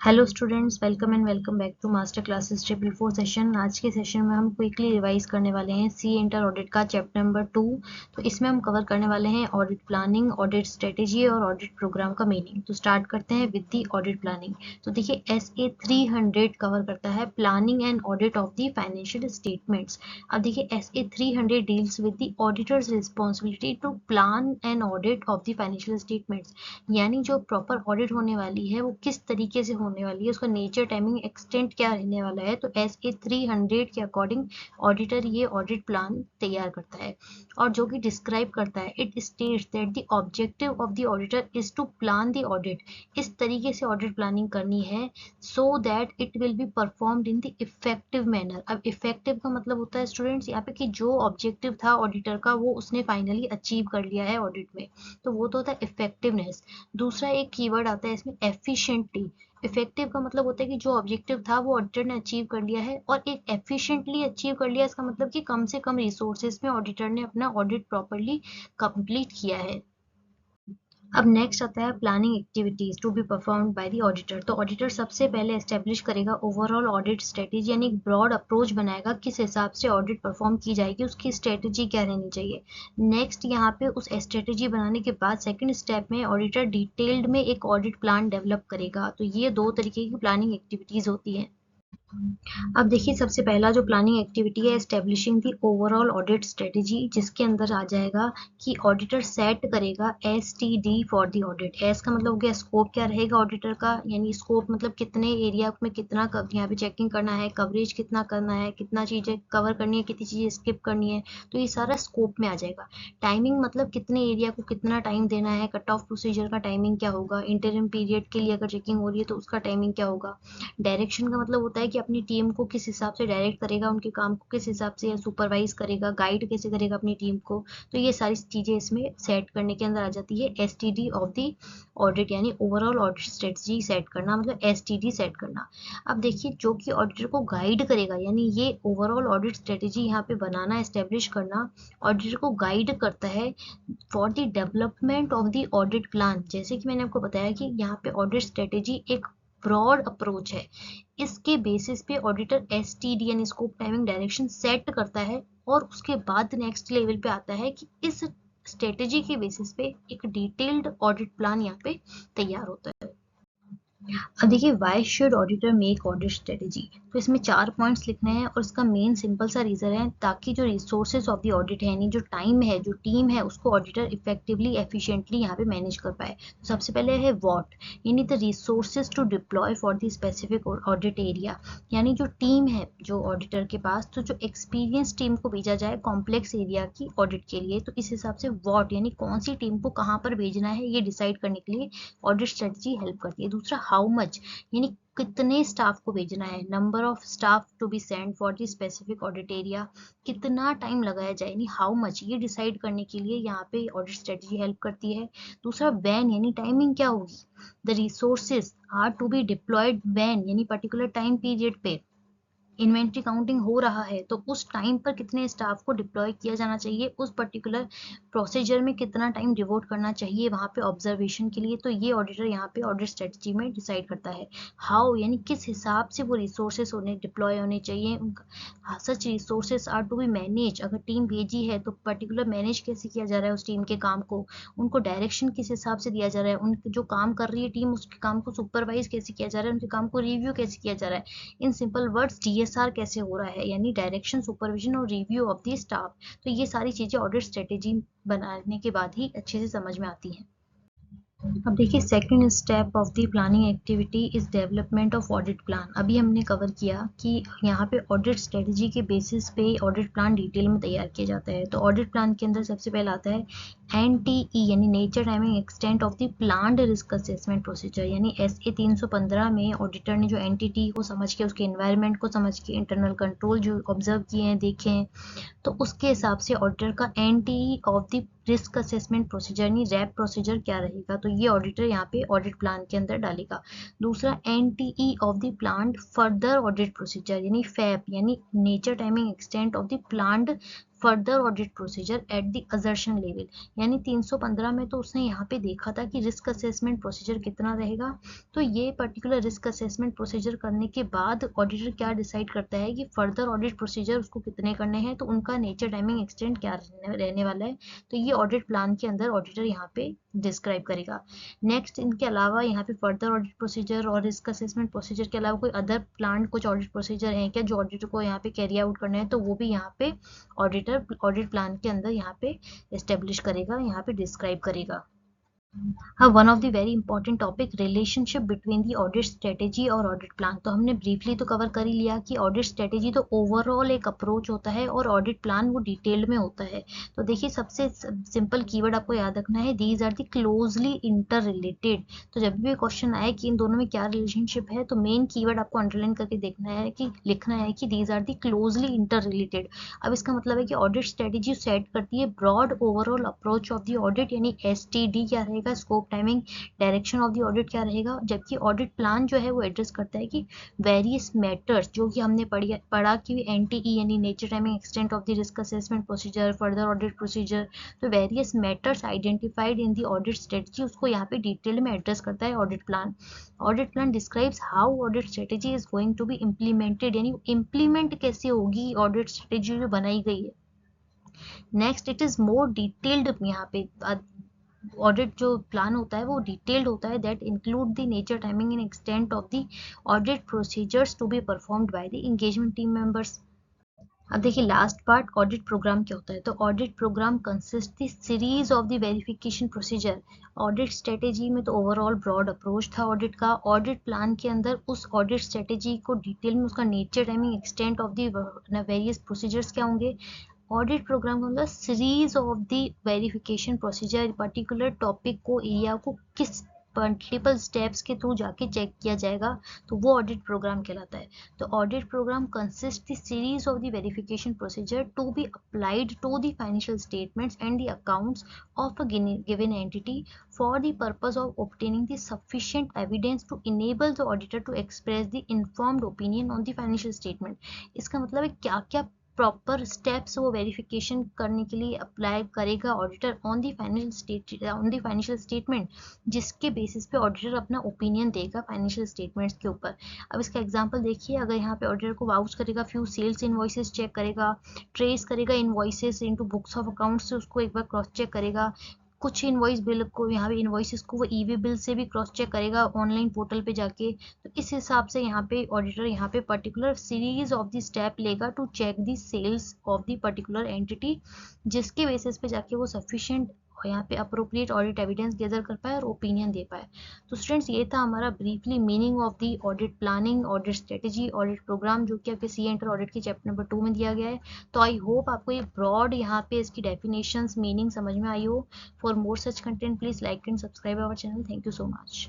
Hello students, welcome and welcome back to master classes 444 session. आज के session में हम क्विकली रिवाइज करने वाले हैं सी इंटर ऑडिट का चैप्टर नंबर 2। तो इसमें हम कवर करने वाले हैं ऑडिट प्लानिंग, ऑडिट स्ट्रेटेजी और ऑडिट प्रोग्राम का मीनिंग। तो स्टार्ट करते हैं विद दी ऑडिट प्लानिंग। तो देखिए SA 300 कवर करता है planning and audit of the financial statements. अब देखिए SA 300 deals with the auditor's responsibility to plan and audit of the financial statements, यानी जो प्रॉपर ऑडिट होने वाली है वो किस तरीके से होने वाली है, उसका नेचर, टाइमिंग, एक्सटेंट क्या रहने वाला है। तो SA 300 के अकॉर्डिंग ऑडिटर ये ऑडिट प्लान तैयार करता है और जो कि डिस्क्राइब करता है, it states that the objective of the auditor is to plan the audit. इस तरीके से ऑडिट प्लानिंग करनी है so that it will be performed in the effective manner. अब इफेक्टिव का मतलब होता है स्टूडेंट्स यहाँ पे कि जो ऑब्जेक्टिव था ऑडिटर का वो उसने फाइनली अचीव कर लिया है ऑडिट में, तो वो तो होता है इफेक्टिवनेस। दूसरा एक कीवर्ड आता है इसमें एफिशिएंटली। इफेक्टिव का मतलब होता है कि जो ऑब्जेक्टिव था वो ऑडिटर ने अचीव कर लिया है, और एक एफिशिएंटली अचीव कर लिया इसका मतलब कि कम से कम रिसोर्सेज में ऑडिटर ने अपना ऑडिट प्रॉपरली कंप्लीट किया है। अब नेक्स्ट आता है planning activities to be performed by the auditor. तो ऑडिटर सबसे पहले एस्टेब्लिश करेगा ओवरऑल ऑडिट स्ट्रेटेजी, यानी एक ब्रॉड अप्रोच बनाएगा किस हिसाब से ऑडिट परफॉर्म की जाएगी, उसकी स्ट्रेटेजी क्या रहनी चाहिए। नेक्स्ट यहाँ पे उस स्ट्रेटेजी बनाने के बाद सेकंड स्टेप में ऑडिटर डिटेल्ड में एक ऑडिट प्लान डेवलप करेगा। तो ये दो तरीके की प्लानिंग एक्टिविटीज होती हैं। अब देखिए सबसे पहला जो प्लानिंग एक्टिविटी है, establishing the overall audit strategy, जिसके अंदर आ जाएगा कि ऑडिटर सेट करेगा STD for the audit. S का मतलब हो गया स्कोप क्या रहेगा ऑडिटर का, यानी स्कोप मतलब कितने एरिया में कितना यहाँ पे चेकिंग करना है, कवरेज कितना करना है, कितना चीजें कवर करनी है, कितनी चीजें स्किप करनी है, तो ये सारा स्कोप में आ जाएगा। टाइमिंग मतलब कितने एरिया को कितना टाइम देना है, कट ऑफ प्रोसीजर का टाइमिंग क्या होगा, इंटरिम पीरियड के लिए अगर चेकिंग हो रही है तो उसका टाइमिंग क्या होगा। डायरेक्शन का मतलब होता है कि अपनी टीम को किस हिसाब से डायरेक्ट करेगा, उनके काम को किस हिसाब से सुपरवाइज करेगा, गाइड कैसे करेगा अपनी टीम को। तो ये सारी चीजें इसमें सेट करने के अंदर आ जाती है। STD ऑफ द ऑडिट यानी ओवरऑल ऑडिट स्ट्रेटजी सेट करना, मतलब STD सेट करना। अब देखिए जो कि ऑडिटर को गाइड करेगा, यानी ये ओवरऑल ऑडिट स्ट्रेटजी यहाँ पे बनाना, एस्टेब्लिश करना ऑडिटर को गाइड करता है for the development of the audit plan. जैसे कि मैंने आपको बताया कि यहाँ पे ऑडिट स्ट्रेटेजी एक ब्रॉड अप्रोच है, इसके बेसिस पे ऑडिटर STD यानी स्कोप, टाइमिंग, डायरेक्शन सेट करता है, और उसके बाद नेक्स्ट लेवल पे आता है कि इस स्ट्रेटेजी के बेसिस पे एक डिटेल्ड ऑडिट प्लान यहाँ पे तैयार होता है। अब देखिए why should auditor make audit strategy. तो इसमें 4 पॉइंट्स लिखने हैं और इसका मेन सिंपल सा रीजन है ताकि जो रिसोर्सेज ऑफ द ऑडिट है, यानी जो टाइम है, जो टीम है, उसको ऑडिटर इफेक्टिवली एफिशिएंटली यहाँ पे मैनेज कर पाए। तो सबसे पहले है व्हाट, यानी the resources to deploy for the specific audit area, यानी जो टीम है जो ऑडिटर के पास, तो जो एक्सपीरियंस टीम को भेजा जाए कॉम्प्लेक्स एरिया की ऑडिट के लिए, तो इस हिसाब से व्हाट यानी कौन सी टीम को कहाँ पर भेजना है ये डिसाइड करने के लिए ऑडिट स्ट्रेटजी हेल्प करती है। दूसरा हाउ मच, यानी कितने स्टाफ को भेजना है, number of staff to be send for the specific audit area, कितना टाइम लगाया जाए, यानी हाउ मच, ये डिसाइड करने के लिए यहाँ पे ऑडिट स्ट्रेटजी हेल्प करती है। दूसरा व्हेन, यानी टाइमिंग क्या होगी, the resources are to be deployed when, यानी पर्टिकुलर टाइम पीरियड पे इन्वेंट्री काउंटिंग हो रहा है तो उस टाइम पर कितने स्टाफ को डिप्लॉय किया जाना चाहिए, उस पर्टिकुलर प्रोसीजर में कितना टाइम डिवोट करना चाहिए वहाँ पे ऑब्जर्वेशन के लिए। तो ये ऑडिटर यहाँ पे ऑडिट स्ट्रेटजी में डिसाइड करता है। हाउ, यानी किस हिसाब से वो रिसोर्सेस होने डिप्लॉय होने चाहिए, such resources are to be manage, अगर टीम भेजी है तो पर्टिकुलर मैनेज कैसे किया जा रहा है उस टीम के काम को, उनको डायरेक्शन किस हिसाब से दिया जा रहा है, उनके जो काम कर रही है टीम उसके काम को सुपरवाइज कैसे किया जा रहा है, उनके काम को रिव्यू कैसे किया जा रहा है। इन सिंपल वर्ड्स DSR कैसे हो रहा है, यानी डायरेक्शन, सुपरविजन और रिव्यू ऑफ द स्टाफ। तो ये सारी चीजें ऑडिट स्ट्रेटेजी बनाने के बाद ही अच्छे से समझ में आती हैं। अब देखिए second step of the planning activity is development of audit plan. अभी हमने कवर किया कि यहाँ पे ऑडिट स्ट्रेटजी के बेसिस पे ऑडिट प्लान डिटेल में तैयार किया जाता है। तो ऑडिट प्लान के अंदर सबसे पहला आता है NTE यानी nature, timing, extent of the planned risk assessment procedure, यानी SA 315 में ऑडिटर ने जो एंटिटी को समझ के, उसके एनवायरनमेंट को समझ के, इंटरनल कंट्रोल जो ऑब्जर्व किए हैं, देखे हैं, तो उसके हिसाब से ऑडिटर का NTE of the risk assessment procedure यानी रैप प्रोसीजर क्या रहेगा, तो ये ऑडिटर यहाँ पे ऑडिट प्लान के अंदर डालेगा। दूसरा NTE of the planned further audit procedure यानी FAP, यानी nature, timing, extent of the planned further audit procedure at the assertion level, यानी 315 में तो उसने यहाँ पे देखा था कि रिस्क असेसमेंट प्रोसीजर कितना रहेगा, तो ये पर्टिकुलर रिस्क असेसमेंट प्रोसीजर करने के बाद ऑडिटर क्या डिसाइड करता है कि फर्दर ऑडिट प्रोसीजर उसको कितने करने हैं, तो उनका नेचर, टाइमिंग, एक्सटेंट क्या रहने वाला है, तो ये ऑडिट प्लान के अंदर ऑडिटर यहाँ पे डिस्क्राइब करेगा। नेक्स्ट, इनके अलावा यहाँ पे फर्दर ऑडिट प्रोसीजर और रिस्क असेसमेंट प्रोसीजर के अलावा कोई अदर प्लान कुछ ऑडिट प्रोसीजर हैं क्या जो ऑडिटर को यहाँ पे कैरी आउट करना है, तो वो भी यहाँ पे ऑडिटर ऑडिट प्लान के अंदर यहाँ पे एस्टेब्लिश करेगा, यहाँ पे डिस्क्राइब करेगा। हाँ, one of the very important topic, relationship between the audit strategy और ऑडिट प्लान। तो हमने ब्रीफली तो कवर कर ही लिया कि ऑडिट स्ट्रेटेजी तो ओवरऑल एक अप्रोच होता है और ऑडिट प्लान वो डिटेल्ड में होता है। तो देखिए, सबसे सिंपल कीवर्ड आपको याद रखना है, these are the closely interrelated. तो जब भी क्वेश्चन आए कि इन दोनों में क्या रिलेशनशिप है, तो मेन कीवर्ड आपको अंडरलाइन करके देखना है कि लिखना है कि these are the closely interrelated. अब इसका मतलब है कि ऑडिट स्ट्रेटेजी सेट करती है broad overall approach of the audit, यानी STD क्या रहेगा, scope, timing, direction of the audit क्या रहेगा, जबकि ऑडिट प्लान जो है वो एड्रेस करता है कि वेरियस मैटर्स जो कि हमने पढ़ा कि NTE यानी nature, timing, extent of the risk assessment procedure, further audit procedure, तो various matters identified in the audit strategy, उसको यहाँ पे डिटेल में एड्रेस करता है audit plan. Audit plan describes how audit strategy is going to be implemented, यानी implement कैसे होगी ऑडिट स्ट्रेटेजी जो बनाई गई है। Next, it is more detailed, यहाँ पे ऑडिट जो प्लान होता है वो डिटेल्ड होता है, that include the nature, timing and extent of the audit procedures to be performed by the engagement team members. अब देखिए लास्ट पार्ट, ऑडिट प्रोग्राम क्या होता है, तो audit program consist the series of the verification procedure. Audit strategy में तो overall broad approach था audit का, ऑडिट प्लान के अंदर उस ऑडिट स्ट्रेटेजी को डिटेल में उसका nature, timing, extent of the various procedures क्या होंगे। ऑडिट प्रोग्राम का मतलब series of the verification procedure, particular topic को, एरिया को किस मल्टीपल स्टेप्स के थ्रू जाके चेक किया जाएगा, तो वो ऑडिट प्रोग्राम कहलाता है। तो audit program consist the series of the verification procedure to be applied to the financial statements and the accounts of a given entity for the purpose of obtaining the sufficient evidence to enable the auditor to express the informed opinion on the financial statement। इसका मतलब है क्या क्या proper steps वो verification करने के लिए apply करेगा auditor on the financial statement, जिसके बेसिस पे ऑडिटर अपना ओपिनियन देगा फाइनेंशियल स्टेटमेंट्स के ऊपर। अब इसका एग्जांपल देखिए, अगर यहाँ पे ऑडिटर को वाउच करेगा, फ्यू सेल्स इनवॉइसेस चेक करेगा, ट्रेस करेगा invoices into books of accounts से उसको एक बार क्रॉस चेक करेगा, कुछ इनवॉइस बिल को, यहाँ पे इनवॉइसेस को वो ईवी बिल से भी क्रॉस चेक करेगा ऑनलाइन पोर्टल पे जाके। तो इस हिसाब से यहाँ पे ऑडिटर यहाँ पे particular series of the step लेगा to check the sales of the particular entity, जिसके बेसिस पे जाके वो सफिशिएंट यहाँ पे अप्रोप्रिएट ऑडिट एविडेंस गैदर कर पाए और ओपिनियन दे पाए। तो स्टूडेंट्स, ये था हमारा briefly meaning of the audit planning, audit strategy, audit program, जो कि आपके सी एंटर ऑडिट के चैप्टर नंबर 2 में दिया गया है। तो आई होप आपको ये ब्रॉड यहाँ पे इसकी डेफिनेशंस, मीनिंग समझ में आई हो। For more such content, please like and subscribe our channel. Thank you so much.